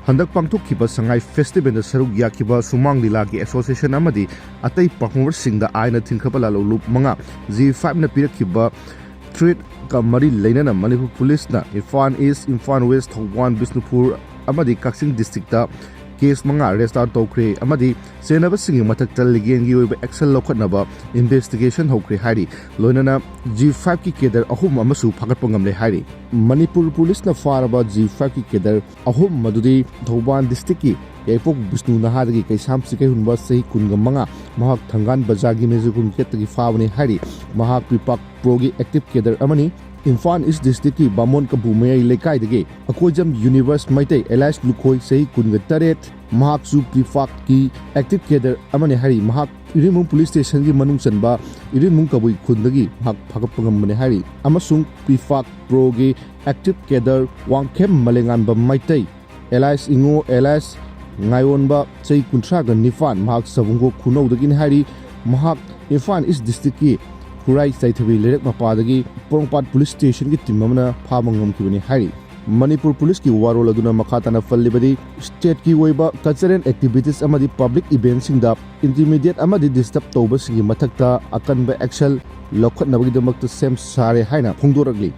Handak pangthok-khiba Sangai Festival da saruk yakhiba sumang leela ki association amadi atei performers singda aina thingkhraba lalhou loop manga G5 na pirak-khiba threat ka mari leinana Manipur police na Imphal East, Imphal West, Thongwan, Bishnupur amadi Kaksing district da case manga arrest toukhre amadi senaba singi mathakta ligen gi oiba action lokhatnaba investigation hokre hairi loinana G5 ki kedar ahum amasu phagatpa ngamle hairi Manipur police na faraba G5 ki kedar ahum madudi Thongwan district ki yaipok Bisnu nahadagi kaisam sikai hunba sahi kunga manga mahak thangan bazar gi mezukun ketagi fawani hairi mahak pipak progi active kedar amani Imphal East District ki Bamon Kampu Mayai Lekai dage Akojam Universe Maitai Elias Lukhoi Sahi Kunga Taret Mahak Su Prefect ki active cadre amane hari Mahak Irimung Police Station ki manung chanba Irimung Kabui Khundagi Mahak phagappa ngamne hari amasung Prefect Pro gi active cadre Wangkhem Malengan ba Maitai Elias Ingo Elias Ngayon ba Sahi Kuntra ga Nifan Mahak Sabungo Khunau dagin hari Mahak Imphal East District ki Kurai Saithabi Lerek Mapadagi Porongpat Police Station ki team amana phamangam kibani hari Manipur Police ki warol aduna makhatana fallibadi state ki oiba cultural activities amadi public events singda intermediate amadi disturb tawba singi mathakta akanba action lokhatnabagi damakta sem sare haina phongdoragli